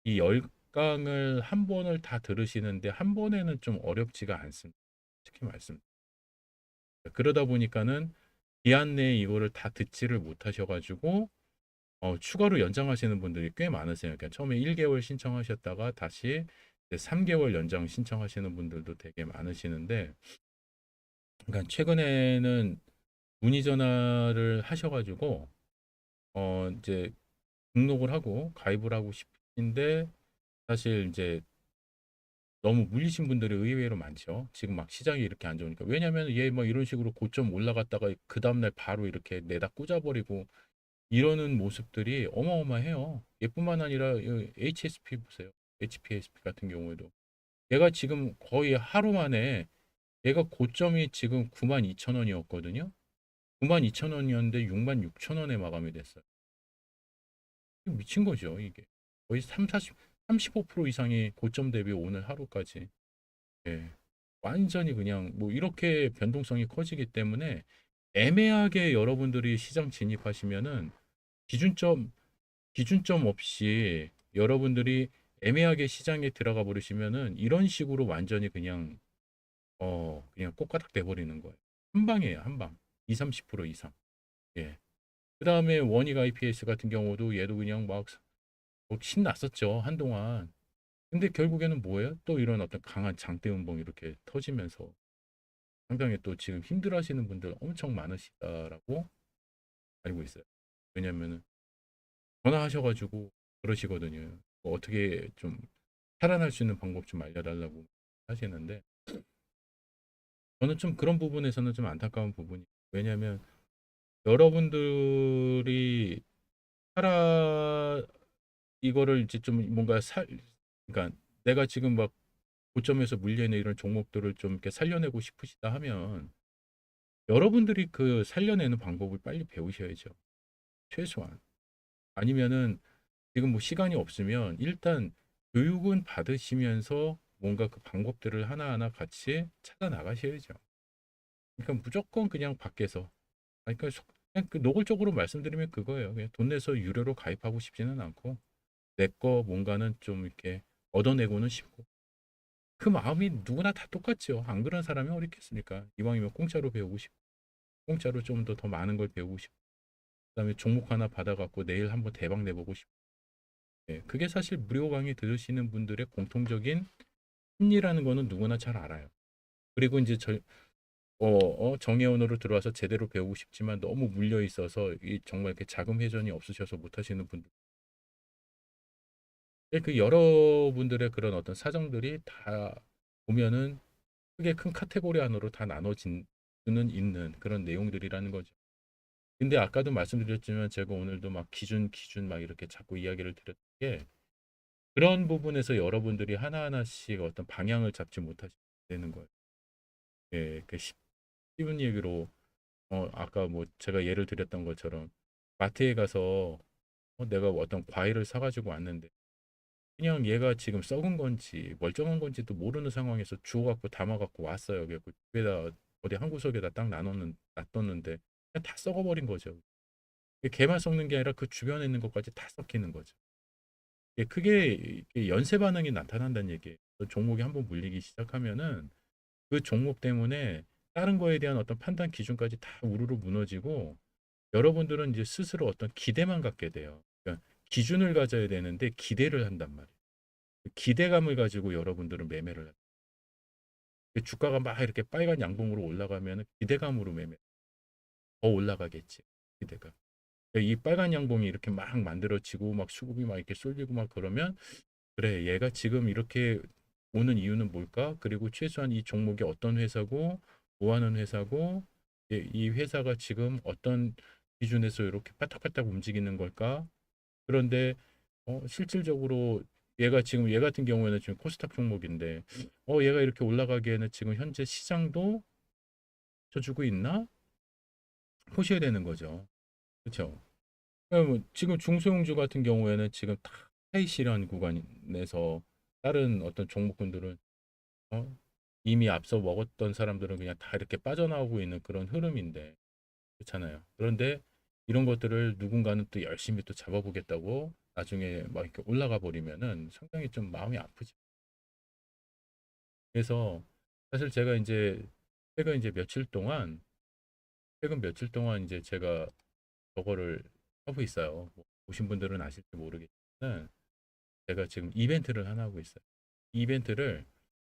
이 10강을 한 번을 다 들으시는데 한 번에는 좀 어렵지가 않습니다. 특히 말씀. 그러다 보니까는 기한 내에 이거를 다 듣지를 못하셔 가지고 추가로 연장하시는 분들이 꽤 많으세요. 그러니까 처음에 1개월 신청하셨다가 다시 이제 3개월 연장 신청하시는 분들도 되게 많으시는데 그러니까 최근에는 문의 전화를 하셔 가지고 이제 등록을 하고 가입을 하고 싶으신데 사실 이제 너무 물리신 분들이 의외로 많죠. 지금 막 시장이 이렇게 안 좋으니까. 왜냐면 얘 뭐 이런 식으로 고점 올라갔다가 그다음 날 바로 이렇게 내다 꽂아버리고 이러는 모습들이 어마어마해요. 얘뿐만 아니라 HSP 보세요. HPSP 같은 경우에도 얘가 지금 거의 하루 만에 얘가 고점이 지금 92,000원이었거든요. 92,000원이었는데 66,000원에 마감이 됐어요. 미친 거죠, 이게. 거의 3, 40, 35% 이상이 고점 대비 오늘 하루까지. 예. 완전히 그냥 뭐 이렇게 변동성이 커지기 때문에 애매하게 여러분들이 시장 진입하시면은 기준점 기준점 없이 여러분들이 애매하게 시장에 들어가 버리시면은 이런 식으로 완전히 그냥 그냥 꼬까닥 돼 버리는 거예요. 한 방이에요, 한 방. 2-30% 이상. 예. 그다음에 원익 IPS 같은 경우도 얘도 그냥 막 신났었죠, 한동안. 근데 결국에는 뭐예요? 또 이런 어떤 강한 장대 음봉 이렇게 터지면서 상당히 또 지금 힘들어하시는 분들 엄청 많으시다라고 알고 있어요. 왜냐면은 전화하셔 가지고 그러시거든요. 뭐 어떻게 좀 살아날 수 있는 방법 좀 알려달라고 하시는데 저는 좀 그런 부분에서는 좀 안타까운 부분이 왜냐하면 여러분들이 살아 이거를 이제 좀 뭔가 그러니까 내가 지금 막 고점에서 물려 있는 이런 종목들을 좀 이렇게 살려내고 싶으시다 하면 여러분들이 그 살려내는 방법을 빨리 배우셔야죠. 최소한. 아니면은 지금 뭐 시간이 없으면 일단 교육은 받으시면서 뭔가 그 방법들을 하나하나 같이 찾아 나가셔야죠. 그러니까 무조건 그냥 밖에서 그러니까 그냥 그 노골적으로 말씀드리면 그거예요. 그냥 돈 내서 유료로 가입하고 싶지는 않고 내 거 뭔가는 좀 이렇게 얻어내고는 싶고 그 마음이 누구나 다 똑같죠. 안 그런 사람이 어디 있겠습니까? 이왕이면 공짜로 배우고 싶고 공짜로 좀 더 많은 걸 배우고 싶고 그다음에 종목 하나 받아갖고 내일 한번 대박 내보고 싶고 예, 그게 사실 무료 강의 들으시는 분들의 공통적인 심리라는 거는 누구나 잘 알아요. 그리고 이제 정예원으로 들어와서 제대로 배우고 싶지만 너무 물려 있어서 정말 이렇게 자금 회전이 없으셔서 못 하시는 분들. 그 여러분들의 그런 어떤 사정들이 다 보면은 크게 큰 카테고리 안으로 다 나눠진 수는 있는 그런 내용들이라는 거죠. 근데 아까도 말씀드렸지만 제가 오늘도 막 기준 막 이렇게 자꾸 이야기를 드렸던 게 그런 부분에서 여러분들이 하나하나씩 어떤 방향을 잡지 못하시는 거예요. 예, 그 쉬운 얘기로 아까 뭐 제가 예를 드렸던 것처럼 마트에 가서 내가 어떤 과일을 사가지고 왔는데 그냥 얘가 지금 썩은 건지 멀쩡한 건지도 모르는 상황에서 주워갖고 담아갖고 왔어요. 그래서 집에다 어디 한 구석에다 딱 놔뒀는데 그냥 다 썩어버린 거죠. 걔만 썩는 게 아니라 그 주변에 있는 것까지 다 썩히는 거죠. 크게 이게 연쇄 반응이 나타난다는 얘기예요. 그 종목이 한번 물리기 시작하면은 그 종목 때문에 다른 거에 대한 어떤 판단 기준까지 다 우르르 무너지고 여러분들은 이제 스스로 어떤 기대만 갖게 돼요. 그러니까 기준을 가져야 되는데 기대를 한단 말이에요. 그 기대감을 가지고 여러분들은 매매를 해요. 주가가 막 이렇게 빨간 양봉으로 올라가면 기대감으로 더 올라가겠지. 기대감. 그러니까 이 빨간 양봉이 이렇게 막 만들어지고 막 수급이 막 이렇게 쏠리고 막 그러면 그래 얘가 지금 이렇게 오는 이유는 뭘까? 그리고 최소한 이 종목이 어떤 회사고 뭐 하는 회사고 이 회사가 지금 어떤 기준에서 이렇게 빠딱빠딱 움직이는 걸까? 그런데 실질적으로 얘가 지금 얘 같은 경우에는 지금 코스닥 종목인데 얘가 이렇게 올라가기에는 지금 현재 시장도 쳐주고 있나? 보셔야 되는 거죠. 그렇죠? 지금 중소형주 같은 경우에는 지금 다 하이시라는 구간에서 다른 어떤 종목군들은 어? 이미 앞서 먹었던 사람들은 그냥 다 이렇게 빠져나오고 있는 그런 흐름인데 그렇잖아요. 그런데 이런 것들을 누군가는 또 열심히 또 잡아보겠다고 나중에 막 이렇게 올라가 버리면은 상당히 좀 마음이 아프죠. 그래서 사실 제가 이제 최근 이제 며칠 동안 최근 며칠 동안 이제 제가 저거를 하고 있어요. 뭐 보신 분들은 아실지 모르겠지만 제가 지금 이벤트를 하나 하고 있어요. 이벤트를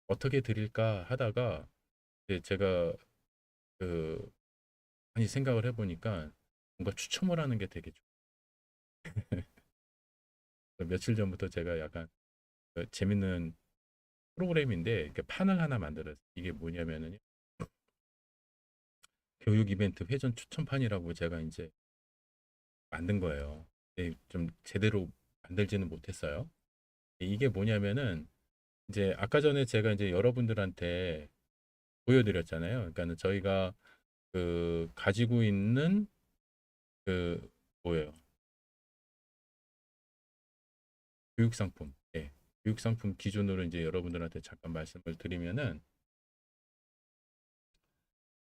어떻게 드릴까 하다가 이제 제가 그 많이 생각을 해보니까 뭔가 추첨을 하는 게 되게 좋아요. 며칠 전부터 제가 약간 재밌는 프로그램인데 이렇게 판을 하나 만들었어요. 이게 뭐냐면은 교육 이벤트 회전 추천판이라고 제가 이제 만든 거예요. 좀 제대로 만들지는 못했어요. 이게 뭐냐면은 이제 아까 전에 제가 이제 여러분들한테 보여드렸잖아요. 그러니까는 저희가 그 가지고 있는 그 뭐예요? 교육 상품. 예. 교육 상품 기준으로 이제 여러분들한테 잠깐 말씀을 드리면은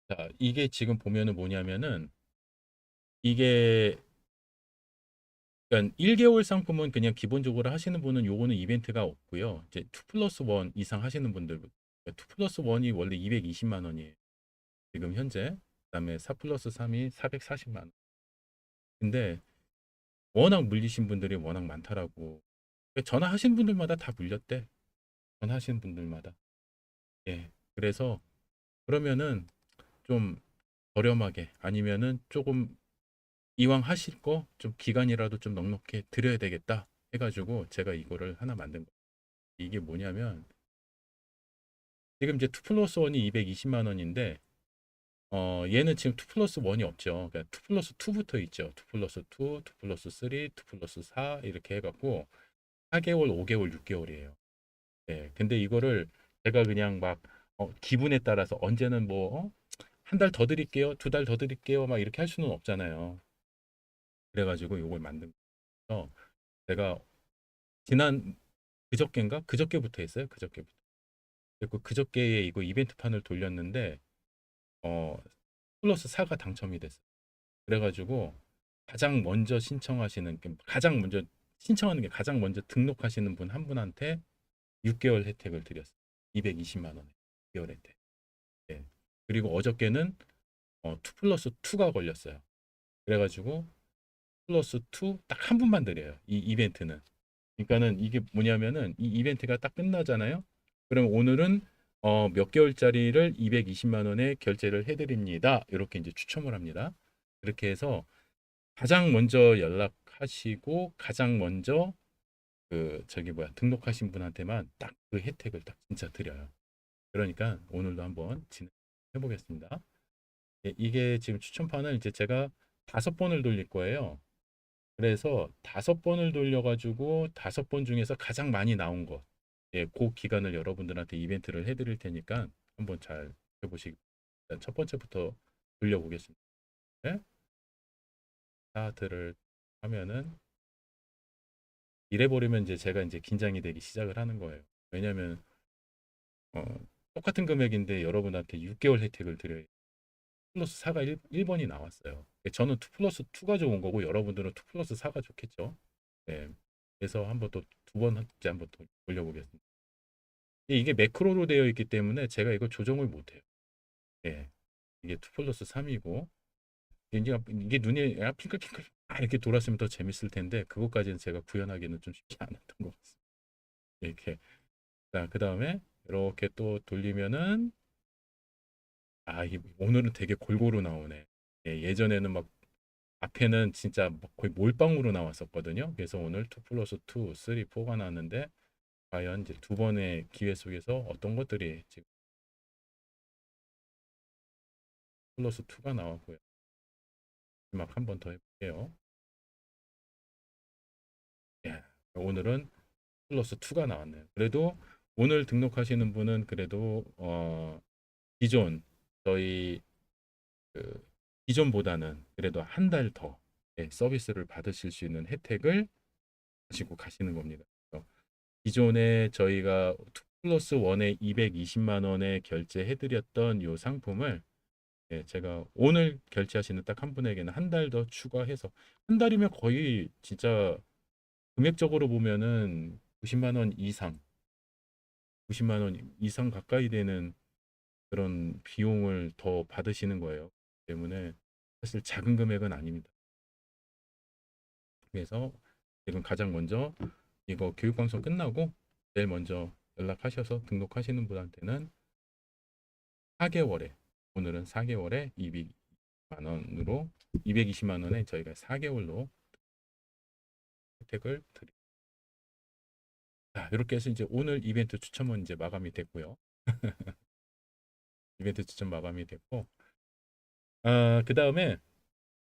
자, 이게 지금 보면은 뭐냐면은 이게 그러니까 1개월 상품은 그냥 기본적으로 하시는 분은 요거는 이벤트가 없고요. 이제 2 플러스 1 이상 하시는 분들 2 플러스 1이 원래 220만 원이에요. 지금 현재. 그다음에 4 플러스 3이 440만 원. 근데 워낙 물리신 분들이 워낙 많더라고. 전화하신 분들마다 다 물렸대. 전화하시는 분들마다. 예. 그래서 그러면은 좀 저렴하게 아니면은 조금 이왕 하실 거 좀 기간이라도 좀 넉넉히 드려야 되겠다 해가지고 제가 이거를 하나 만든 거예요. 이게 뭐냐면 지금 이제 2 플러스 1이 220만 원인데 얘는 지금 2 플러스 1이 없죠. 그러니까 2 플러스 2부터 있죠. 2 플러스 2, 2 플러스 3, 2 플러스 4 이렇게 해갖고 4개월, 5개월, 6개월이에요. 네, 근데 이거를 제가 그냥 막 기분에 따라서 언제는 뭐 한 달 더 드릴게요, 2달 더 드릴게요, 막 이렇게 할 수는 없잖아요. 그래가지고 이걸 만든 거죠. 제가 지난 그저께인가? 그저께부터 했어요. 그저께부터. 그리고 그저께에 이거 이벤트판을 돌렸는데 어 플러스 4가 당첨이 됐어요. 그래가지고 가장 먼저 신청하시는 가장 먼저 신청하는 게 가장 먼저 등록하시는 분 한 분한테 6개월 혜택을 드렸어요. 220만 원에 6개월 혜택. 예. 그리고 어저께는 2 플러스 2가 걸렸어요. 그래가지고 플러스 2 딱 한 분만 드려요. 이 이벤트는. 그러니까는 이게 뭐냐면은 이 이벤트가 딱 끝나잖아요. 그럼 오늘은 몇 개월짜리를 220만 원에 결제를 해드립니다. 이렇게 이제 추첨을 합니다. 그렇게 해서 가장 먼저 연락하시고 가장 먼저 그 저기 뭐야 등록하신 분한테만 딱 그 혜택을 딱 진짜 드려요. 그러니까 오늘도 한번 진행해 보겠습니다. 예, 이게 지금 추천판을 이제 제가 5번을 돌릴 거예요. 그래서 5번을 돌려가지고 5번 중에서 가장 많이 나온 것, 예, 그 기간을 여러분들한테 이벤트를 해드릴 테니까 한번 잘 해보시기. 일단 첫 번째부터 돌려보겠습니다. 네? 스타트를 하면은 이래 버리면 이제 제가 이제 긴장이 되기 시작을 하는 거예요. 왜냐하면 어, 똑같은 금액인데 여러분한테 6개월 혜택을 드려요. 플러스 4가 1번이 나왔어요. 저는 2 플러스 2가 좋은 거고 여러분들은 2 플러스 4가 좋겠죠. 네. 그래서 한번 또 두 번째 한번 또 올려보겠습니다. 이게 매크로로 되어 있기 때문에 제가 이거 조정을 못해요. 네. 이게 2 플러스 3이고 이게 눈이 핑클핑클 이렇게 돌았으면 더 재밌을 텐데 그것까지는 제가 구현하기는 좀 쉽지 않았던 것 같습니다. 이렇게 자, 그 다음에 이렇게 또 돌리면은 오늘은 되게 골고루 나오네. 예, 예전에는 막 앞에는 진짜 막 거의 몰빵으로 나왔었거든요. 그래서 오늘 2 플러스 2, 3, 4가 나왔는데 과연 이제 두 번의 기회 속에서 어떤 것들이 지금 플러스 2가 나왔고요. 마지막 한 번 더 해볼게요. 예, 오늘은 플러스 2가 나왔네요. 그래도 오늘 등록하시는 분은 그래도 기존 저희 그 기존보다는 그래도 한 달 더 서비스를 받으실 수 있는 혜택을 가지고 가시는 겁니다. 그래서 기존에 저희가 2 플러스 1에 220만 원에 결제해드렸던 이 상품을 제가 오늘 결제하시는 딱 한 분에게는 한 달 더 추가해서 한 달이면 거의 진짜 금액적으로 보면은 90만 원 이상, 90만 원 이상 가까이 되는 그런 비용을 더 받으시는 거예요. 때문에 사실 작은 금액은 아닙니다. 그래서 지금 가장 먼저 이거 교육방송 끝나고 제일 먼저 연락하셔서 등록하시는 분한테는 4개월에 오늘은 4개월에 200만 원으로 220만 원에 저희가 4개월로 혜택을 드립니다. 자, 이렇게 해서 이제 오늘 이벤트 추첨은 이제 마감이 됐고요. 이벤트 추첨 마감이 됐고 그다음에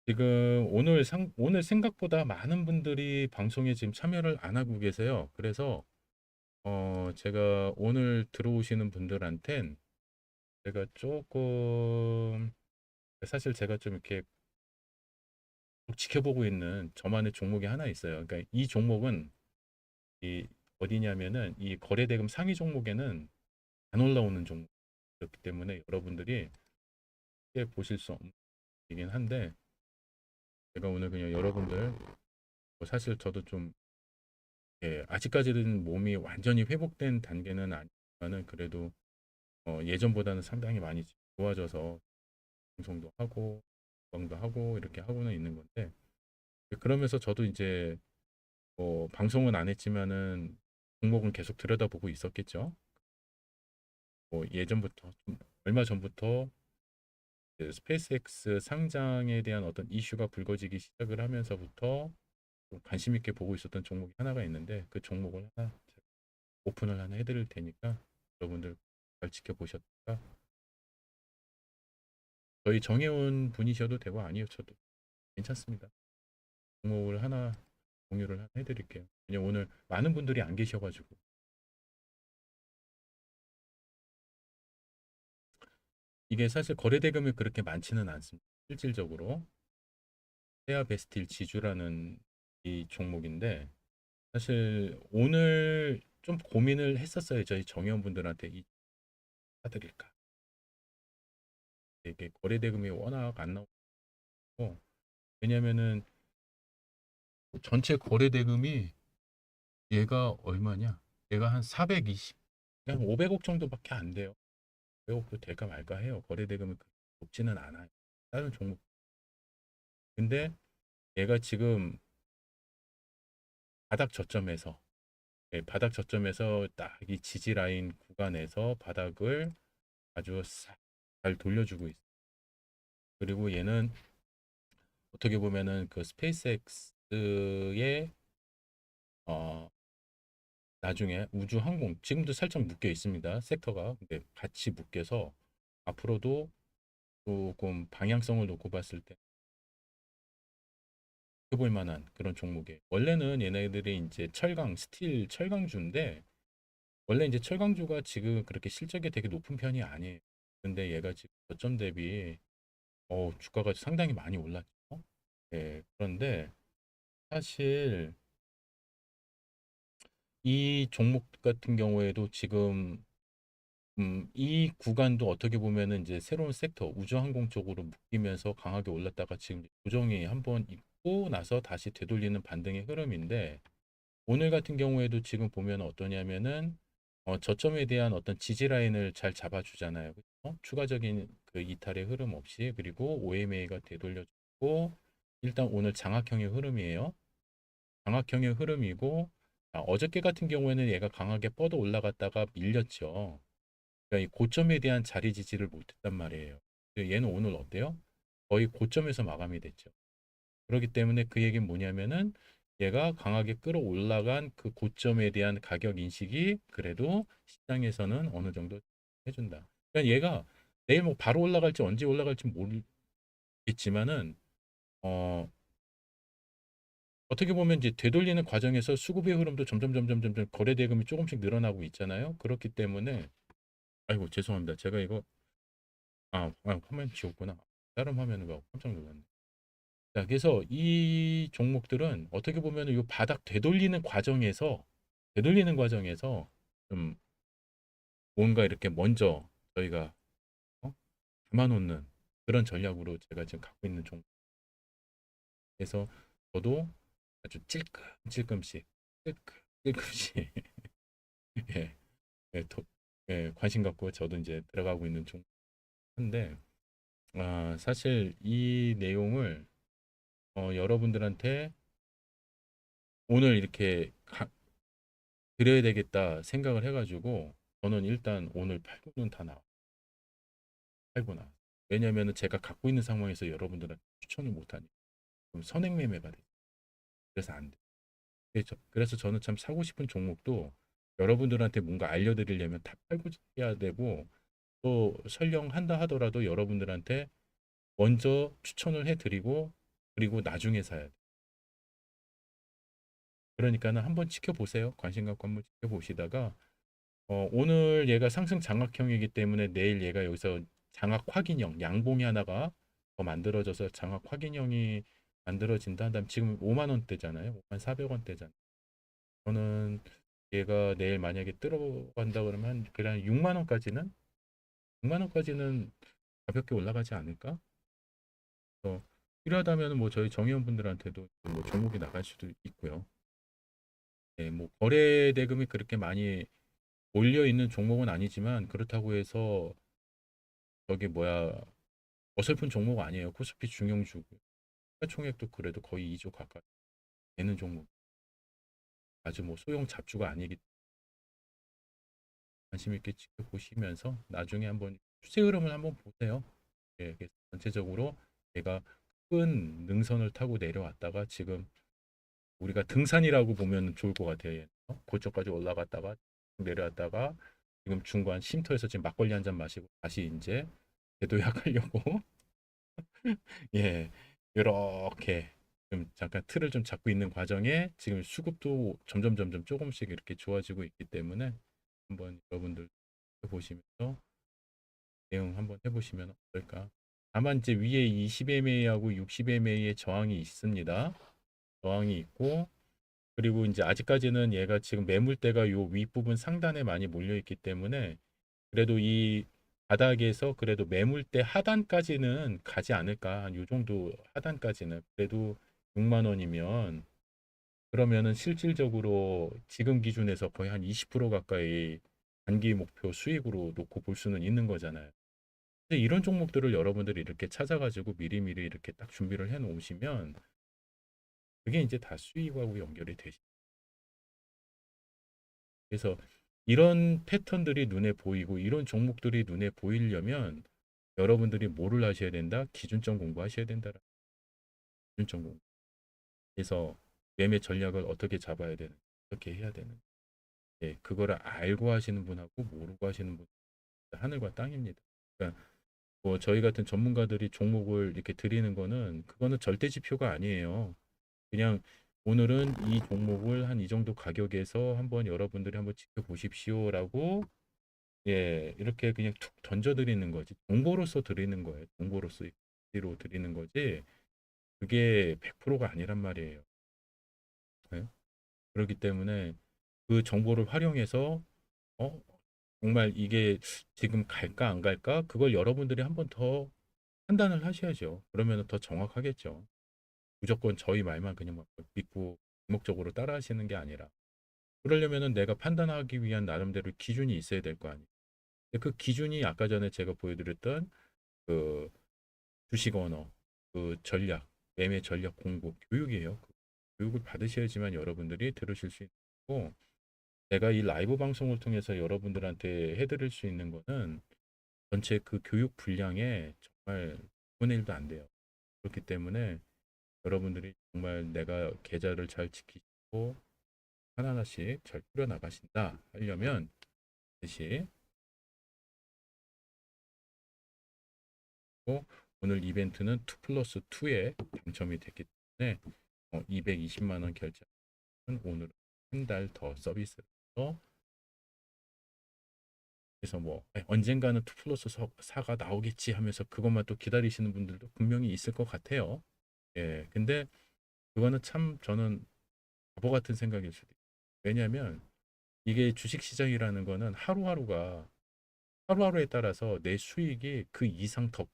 지금 오늘 생각보다 많은 분들이 방송에 지금 참여를 안 하고 계세요. 그래서 제가 오늘 들어오시는 분들한텐 제가 조금 사실 제가 좀 이렇게 지켜보고 있는 저만의 종목이 하나 있어요. 그러니까 이 종목은 이 어디냐면은 이 거래대금 상위 종목에는 안 올라오는 종목 그렇기 때문에 여러분들이 쉽게 보실 수 없는 이긴 한데 제가 오늘 그냥 여러분들 사실 저도 좀 아직까지는 몸이 완전히 회복된 단계는 아니지만은 그래도 예전보다는 상당히 많이 좋아져서 방송도 하고 건강도 하고 이렇게 하고는 있는 건데 그러면서 저도 이제 방송은 안 했지만은 종목은 계속 들여다보고 있었겠죠. 예전부터 좀 얼마 전부터 그 스페이스X 상장에 대한 어떤 이슈가 불거지기 시작을 하면서부터 좀 관심 있게 보고 있었던 종목이 하나가 있는데 그 종목을 하나 오픈을 하나 해드릴 테니까 여러분들 잘 지켜보셨다가 저희 정해온 분이셔도 되고 아니셔도 괜찮습니다. 종목을 하나 공유를 하나 해드릴게요. 왜냐면 오늘 많은 분들이 안 계셔가지고 이게 사실 거래 대금이 그렇게 많지는 않습니다. 실질적으로 세아 베스틸 지주라는 이 종목인데 사실 오늘 좀 고민을 했었어요. 저희 정회원분들한테 이 사드릴까? 이게 거래 대금이 워낙 안 나오고 왜냐면은 전체 거래 대금이 얘가 얼마냐? 얘가 한 420, 그냥 500억 정도밖에 안 돼요. 500억도 될까 말까 해요. 거래 대금이 높지는 않아요. 다른 종목. 근데 얘가 지금 바닥 저점에서 바닥 저점에서 딱 이 지지 라인 구간에서 바닥을 아주 잘 돌려주고 있어요. 그리고 얘는 어떻게 보면은 그 스페이스X의 나중에 우주항공 지금도 살짝 묶여 있습니다. 섹터가. 근데 같이 묶여서 앞으로도 조금 방향성을 놓고 봤을 때 해볼 만한 그런 종목에 원래는 얘네들이 이제 철강, 스틸, 철강주인데 원래 이제 철강주가 지금 그렇게 실적이 되게 높은 편이 아니에요. 근데 얘가 지금 저점 대비 주가가 상당히 많이 올랐죠. 예, 그런데 사실 이 종목 같은 경우에도 지금 이 구간도 어떻게 보면은 이제 새로운 섹터 우주항공 쪽으로 묶이면서 강하게 올랐다가 지금 조정이 한번 있고 나서 다시 되돌리는 반등의 흐름인데 오늘 같은 경우에도 지금 보면 어떠냐면은 저점에 대한 어떤 지지 라인을 잘 잡아주잖아요. 그렇죠? 추가적인 그 이탈의 흐름 없이 그리고 OMA가 되돌려주고 일단 오늘 장악형의 흐름이에요. 장악형의 흐름이고 어저께 같은 경우에는 얘가 강하게 뻗어 올라갔다가 밀렸죠. 그러니까 이 고점에 대한 자리 지지를 못했단 말이에요. 근데 얘는 오늘 어때요? 거의 고점에서 마감이 됐죠. 그렇기 때문에 그 얘기는 뭐냐면은 얘가 강하게 끌어올라간 그 고점에 대한 가격 인식이 그래도 시장에서는 어느 정도 해준다. 그러니까 얘가 내일 뭐 바로 올라갈지 언제 올라갈지 모르겠지만은 어 어떻게 보면 이제 되돌리는 과정에서 수급의 흐름도 점점 거래 대금이 조금씩 늘어나고 있잖아요. 그렇기 때문에 아이고 죄송합니다. 제가 이거 화면 지웠구나. 다른 화면을 봐 깜짝 놀랐네. 자, 그래서 이 종목들은 어떻게 보면 이 바닥 되돌리는 과정에서 좀 뭔가 이렇게 먼저 저희가 어? 담아놓는 그런 전략으로 제가 지금 갖고 있는 종목에서 저도 아주 찔끔찔끔씩 찔끔찔끔씩 예, 예, 관심 갖고 저도 이제 들어가고 있는 종목인데 사실 이 내용을 여러분들한테 오늘 이렇게 드려야 되겠다 생각을 해가지고 저는 일단 오늘 팔고는 다 팔고 나. 왜냐면은 제가 갖고 있는 상황에서 여러분들한테 추천을 못하니 그럼 선행 매매가 돼. 그래서 안 돼. 그래서 저는 참 사고 싶은 종목도 여러분들한테 뭔가 알려드리려면 다 팔고 해야 되고 또 설령 한다 하더라도 여러분들한테 먼저 추천을 해드리고 그리고 나중에 사야 돼. 그러니까는 한번 지켜보세요. 관심 갖고 한번 지켜보시다가 오늘 얘가 상승 장악형이기 때문에 내일 얘가 여기서 장악 확인형 양봉이 하나가 더 만들어져서 장악 확인형이 만들어진다. 그다음 지금 5만 원대잖아요. 5만 400원대잖아요. 저는 얘가 내일 만약에 들어간다 그러면 그냥 6만 원까지는 가볍게 올라가지 않을까? 필요하다면 뭐 저희 정의원분들한테도 뭐 종목이 나갈 수도 있고요. 네, 뭐 거래 대금이 그렇게 많이 몰려 있는 종목은 아니지만 그렇다고 해서 저기 뭐야 어설픈 종목 아니에요. 코스피 중용주고 총액도 그래도 거의 2조 가까이 되는 종목. 아주 뭐 소형 잡주가 아니기 때문에 관심 있게 지켜보시면서 나중에 한번 추세 흐름을 한번 보세요. 예, 그래서 전체적으로 얘가 큰 능선을 타고 내려왔다가 지금 우리가 등산이라고 보면 좋을 것 같아요. 얘. 고점까지 올라갔다가 내려왔다가 지금 중간 쉼터에서 지금 막걸리 한 잔 마시고 다시 이제 되도약하려고 예, 이렇게 좀 잠깐 틀을 좀 잡고 있는 과정에 지금 수급도 점점 조금씩 이렇게 좋아지고 있기 때문에 한번 여러분들 보시면서 대응 한번 해보시면 어떨까. 다만 이제 위에 20MA하고 60MA의 저항이 있습니다. 저항이 있고 그리고 이제 아직까지는 얘가 지금 매물대가 요 윗부분 상단에 많이 몰려 있기 때문에 그래도 이 바닥에서 그래도 매물대 하단까지는 가지 않을까. 한 요 정도 하단까지는 그래도 6만 원이면 그러면은 실질적으로 지금 기준에서 거의 한 20% 가까이 단기 목표 수익으로 놓고 볼 수는 있는 거잖아요. 근데 이런 종목들을 여러분들이 이렇게 찾아가지고 미리미리 이렇게 딱 준비를 해 놓으시면 그게 이제 다 수익하고 연결이 되시. 그래서 이런 패턴들이 눈에 보이고 이런 종목들이 눈에 보이려면 여러분들이 뭐를 하셔야 된다? 기준점 공부하셔야 된다. 기준점 공부. 그래서 매매 전략을 어떻게 잡아야 되는, 어떻게 해야 되는. 예, 그거를 알고 하시는 분하고 모르고 하시는 분 하늘과 땅입니다. 그러니까 뭐 저희 같은 전문가들이 종목을 이렇게 드리는 거는 그거는 절대 지표가 아니에요. 그냥 오늘은 이 종목을 한 이 정도 가격에서 한번 여러분들이 한번 지켜보십시오라고 예, 이렇게 그냥 툭 던져 드리는 거지. 정보로서 드리는 거예요. 정보로서 로 드리는 거지. 그게 100%가 아니란 말이에요. 예? 그렇기 때문에 그 정보를 활용해서 어, 정말 이게 지금 갈까 안 갈까? 그걸 여러분들이 한번 더 판단을 하셔야죠. 그러면 더 정확하겠죠. 무조건 저희 말만 그냥 막 믿고 목적으로 따라 하시는 게 아니라 그러려면은 내가 판단하기 위한 나름대로 기준이 있어야 될 거 아니에요. 근데 그 기준이 아까 전에 제가 보여드렸던 그 주식 언어, 그 전략, 매매 전략 공부 교육이에요. 그 교육을 받으셔야지만 여러분들이 들으실 수 있고 내가 이 라이브 방송을 통해서 여러분들한테 해드릴 수 있는 거는 전체 그 교육 분량에 정말 1분의 1도 안 돼요. 그렇기 때문에 여러분들이 정말 내가 계좌를 잘 지키시고 하나하나씩 잘 꾸려나가신다 하려면 반드시 꼭 오늘 이벤트는 2 플러스 2에 당첨이 됐기 때문에 220만 원 결제는 오늘 한 달 더 서비스를 더 그래서 뭐 언젠가는 2 플러스 4가 나오겠지 하면서 그것만 또 기다리시는 분들도 분명히 있을 것 같아요. 예, 근데 그거는 참 저는 바보 같은 생각일 수도 있어요. 왜냐하면 이게 주식시장이라는 거는 하루하루에 따라서 내 수익이 그 이상 더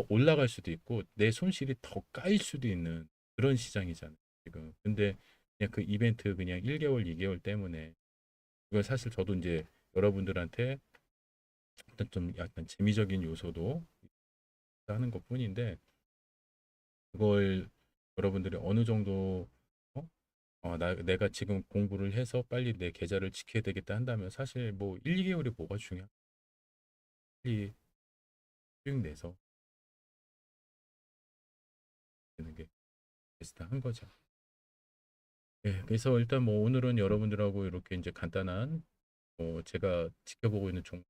올라갈 수도 있고 내 손실이 더 까일 수도 있는 그런 시장이잖아요, 지금. 근데 그냥 그 이벤트 그냥 1개월, 2개월 때문에 이걸 사실 저도 이제 여러분들한테 어떤 좀 약간 재미적인 요소도 하는 것뿐인데 그걸 여러분들이 어느 정도 어? 내가 지금 공부를 해서 빨리 내 계좌를 지켜야 되겠다 한다면 사실 뭐 1, 2개월이 뭐가 중요해? 빨리 수익 내서 되는 게 베스트한 거죠. 예, 그래서 일단 뭐 오늘은 여러분들하고 이렇게 이제 간단한 제가 지켜보고 있는 종목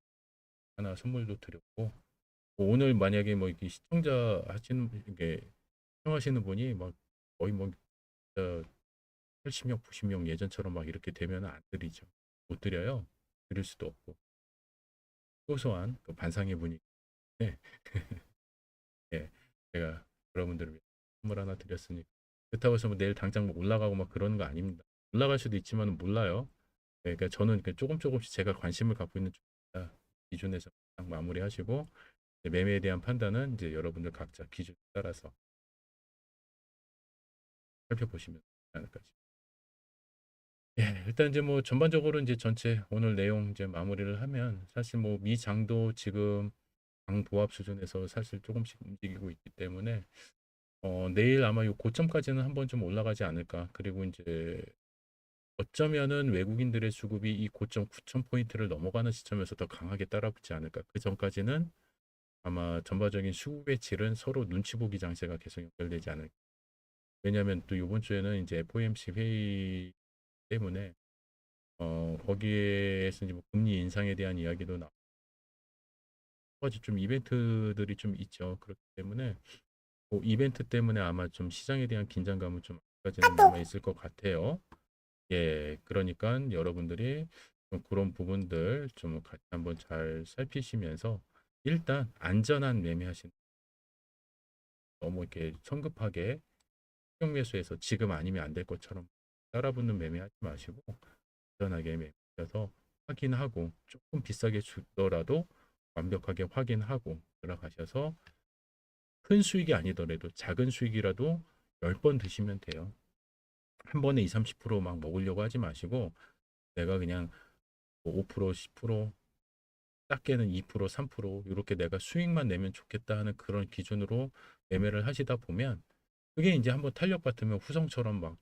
하나 선물도 드렸고 뭐 오늘 만약에 뭐 이렇게 시청자 하시는 이게 시청하시는 분이 막 거의 뭐 진짜 80명, 90명 예전처럼 막 이렇게 되면 안 드리죠. 못 드려요. 드릴 수도 없고 소소한 그 반상회 분위기 네. 예, 제가 여러분들을 위해 선물 하나 드렸으니까 그렇다고 해서 뭐 내일 당장 뭐 올라가고 막 그러는 거 아닙니다. 올라갈 수도 있지만 몰라요. 네, 그러니까 저는 조금 조금씩 제가 관심을 갖고 있는 쪽이다. 기준에서 딱 마무리하시고 매매에 대한 판단은 이제 여러분들 각자 기준에 따라서 살펴보시면 되지 않을까 싶습니다. 예, 일단 이제 뭐 전반적으로 이제 전체 오늘 내용 이제 마무리를 하면 사실 뭐 미장도 지금 강보합 수준에서 사실 조금씩 움직이고 있기 때문에 내일 아마 요 고점까지는 한번 좀 올라가지 않을까. 그리고 이제 어쩌면은 외국인들의 수급이 이 고점 9천 포인트를 넘어가는 시점에서 더 강하게 따라붙지 않을까. 그 전까지는 아마 전반적인 수급의 질은 서로 눈치 보기 장세가 계속 연결되지 않을까. 왜냐하면 또 이번 주에는 이제 FOMC 회의 때문에 거기에서 이제 뭐 금리 인상에 대한 이야기도 나오고 가지 좀 이벤트들이 좀 있죠. 그렇기 때문에 뭐 이벤트 때문에 아마 좀 시장에 대한 긴장감은 좀 아직까지는 남아 있을 것 같아요. 예, 그러니까 여러분들이 좀 그런 부분들 좀 같이 한번 잘 살피시면서 일단 안전한 매매하시는 너무 이렇게 성급하게 매수해서 지금 아니면 안 될 것처럼 따라붙는 매매하지 마시고 안전하게 매매해서 확인하고 조금 비싸게 주더라도 완벽하게 확인하고 들어가셔서 큰 수익이 아니더라도 작은 수익이라도 10번 드시면 돼요. 한 번에 2, 30%막 먹으려고 하지 마시고 내가 그냥 뭐 5%, 10%, 작게는 2%, 3% 이렇게 내가 수익만 내면 좋겠다 하는 그런 기준으로 매매를 하시다 보면 그게 이제 한번 탄력받으면 후성처럼 막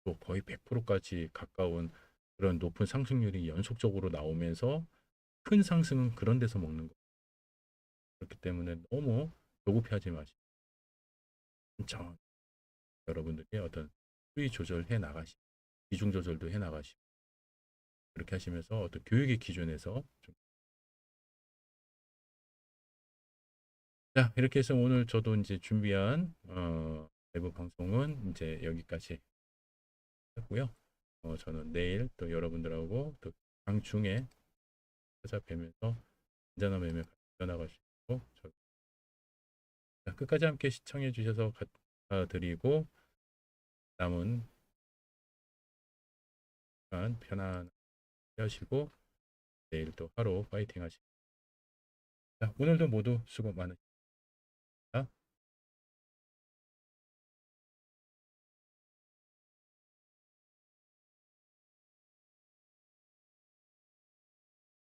90% 거의 100%까지 가까운 그런 높은 상승률이 연속적으로 나오면서 큰 상승은 그런 데서 먹는 거. 그렇기 때문에 너무 조급해하지 마시고 천천히 여러분들이 어떤 수위 조절해 나가시고 비중 조절도 해 나가시고 그렇게 하시면서 어떤 교육의 기준에서 좀. 자, 이렇게 해서 오늘 저도 이제 준비한 라이브 방송은 이제 여기까지 하고요. 저는 내일 또 여러분들하고 또 장중에 찾아뵈면서 안전한 매매 이어나갈 수 있고 자, 끝까지 함께 시청해 주셔서 감사드리고 남은 시간 편안하게 하시고 내일 또 하루 파이팅 하시고 자, 오늘도 모두 수고 많으셨습니다.